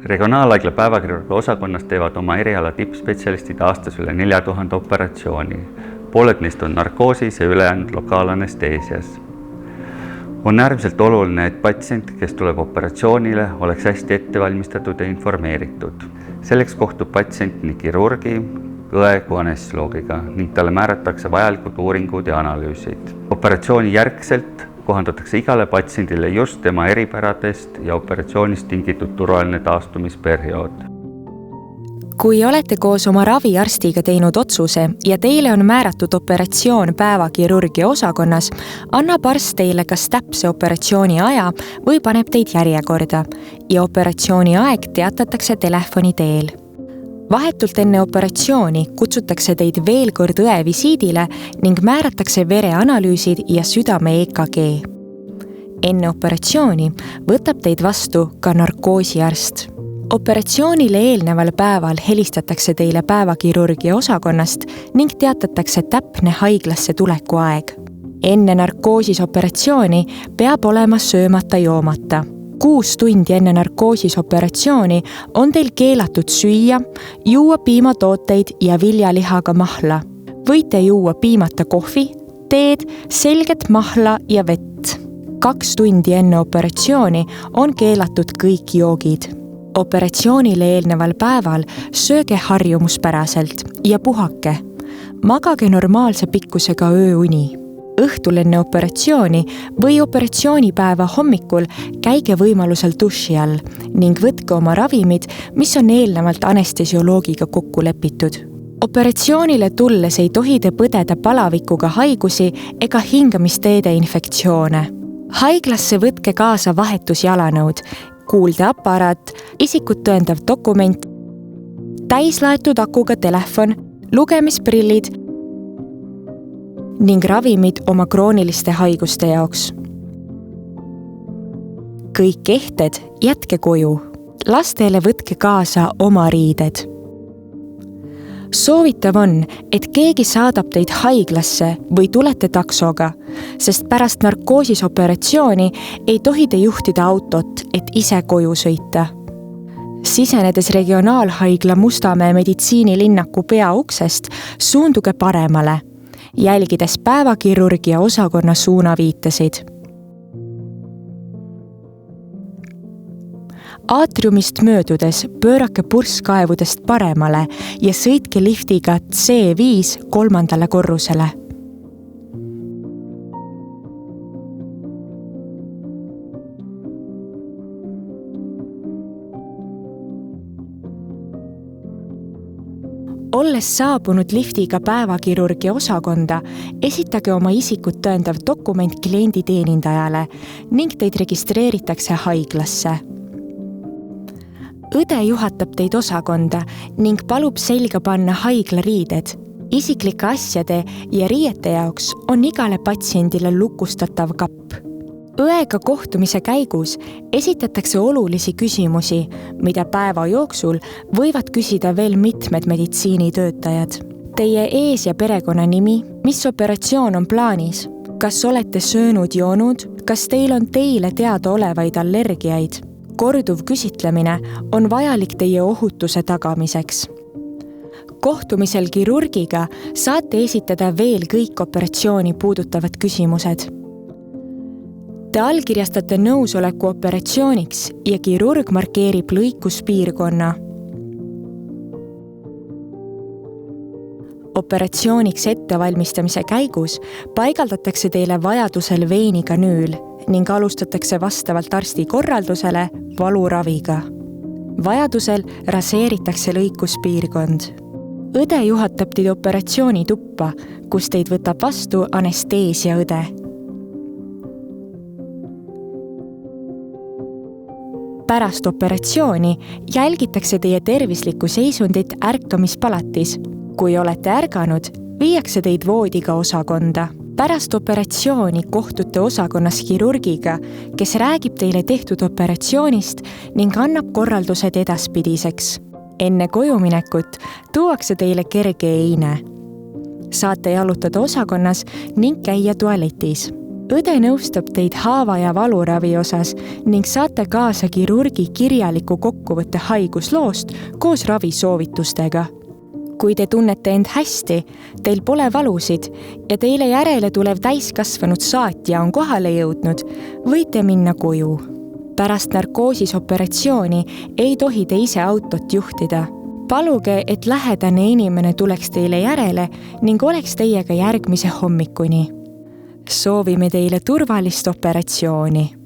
Regionaalhaigla päevakirurgia osakonnas teevad oma eriala tippspetsialistid aastas üle 4000 operatsiooni. Pooled neist on narkoosis ja ülejäänud lokaalanesteesias. On äärmiselt oluline, et patsient, kes tuleb operatsioonile, oleks hästi ettevalmistatud ja informeeritud. Selleks kohtub patsient nii kirurgi, õe kui anestesioloogiga ning talle määratakse vajalikud uuringud ja analüüsid. Operatsiooni järgselt kohandatakse igale patsiendile just tema eripäradest ja operatsioonist tingitud turvaline taastumisperiood. Kui olete koos oma raviarstiga teinud otsuse ja teile on määratud operatsioon päevakirurgia osakonnas, annab arst teile kas täpse operatsiooni aja või paneb teid järjekorda ja operatsiooni aeg teatatakse telefoni teel. Vahetult enne operatsiooni kutsutakse teid veel kord õe visiidile ning määratakse vereanalüüsid ja südame EKG. Enne operatsiooni võtab teid vastu ka narkoosiarst. Operatsioonile eelneval päeval helistatakse teile päevakirurgia osakonnast ning teatatakse täpne haiglasse tuleku aeg. Enne narkoosis operatsiooni peab olema söömata joomata. 6 tundi enne narkoosis operatsiooni on teil keelatud süüa, juua piimatooteid ja viljalihaga mahla. Võite juua piimata kohvi, teed, selget mahla ja vett. 2 tundi enne operatsiooni on keelatud kõik joogid. Operatsioonile eelneval päeval sööge harjumuspäraselt ja puhake. Magage normaalse pikkusega ööuni. Õhtul enne operatsiooni või operatsioonipäeva hommikul käige võimalusel duši all ning võtke oma ravimid, mis on eelnevalt anestesioloogiga kokku lepitud. Operatsioonile tulles ei tohi te põdeda palavikuga haigusi ega hingamisteede infektsioone. Haiglasse võtke kaasa vahetusjalanõud, kuuldeaparaat, isikut tõendav dokument, täislaetud akuga telefon, lugemisprillid ning ravimid oma krooniliste haiguste jaoks. Kõik ehted jätke koju. Lastele võtke kaasa oma riided. Soovitav on, et keegi saadab teid haiglasse või tulete taksoga, sest pärast narkoosisoperatsiooni ei tohi te juhtida autot, et ise koju sõita. Sisenedes regionaalhaigla Mustamäe meditsiinilinnaku peauksest, suunduge paremale, jälgides päevakirurgia osakonna suunaviitesid. Aatriumist möödudes pöörake purskkaevudest paremale ja sõitke liftiga C5 3. korrusele. Olles saabunud liftiga päevakirurgia osakonda, esitage oma isikut tõendav dokument klienditeenindajale ning teid registreeritakse haiglasse. Õde juhatab teid osakonda ning palub selga panna haiglariided. Isiklike asjade ja riiete jaoks on igale patsiendile lukustatav kapp. Õega kohtumise käigus esitatakse olulisi küsimusi, mida päeva jooksul võivad küsida veel mitmed meditsiinitöötajad. Teie ees- ja perekonnanimi, mis operatsioon on plaanis, kas olete söönud-joonud, kas teil on teile teada olevaid allergiaid. Korduv küsitlemine on vajalik teie ohutuse tagamiseks. Kohtumisel kirurgiga saate esitada veel kõik operatsiooni puudutavad küsimused. Te allkirjastate nõusoleku operatsiooniks ja kirurg markeerib lõikuspiirkonna. Operatsiooniks ettevalmistamise käigus paigaldatakse teile vajadusel veinikanüül ning alustatakse vastavalt arsti korraldusele valuraviga. Vajadusel raseeritakse lõikuspiirkond. Õde juhatab teid operatsioonituppa, kus teid võtab vastu anesteesiaõde. Pärast operatsiooni jälgitakse teie tervislikku seisundit ärkamispalatis. Kui olete ärganud, viiakse teid voodiga osakonda. Pärast operatsiooni kohtute osakonnas kirurgiga, kes räägib teile tehtud operatsioonist ning annab korraldused edaspidiseks. Enne kojuminekut tuuakse teile kerge eine. Saate jalutada osakonnas ning käia tualetis. õde nõustab teid haava- ja valuravi osas ning saate kaasa kirurgi kirjaliku kokkuvõtte haigusloost koos ravisoovitustega. Kui te tunnete end hästi, teil pole valusid ja teile järele tulev täiskasvanud saatja on kohale jõudnud, võite minna koju. Pärast narkoosis operatsiooni ei tohi te ise autot juhtida. Paluge, et lähedane inimene tuleks teile järele ning oleks teiega järgmise hommikuni. Soovime teile turvalist operatsiooni.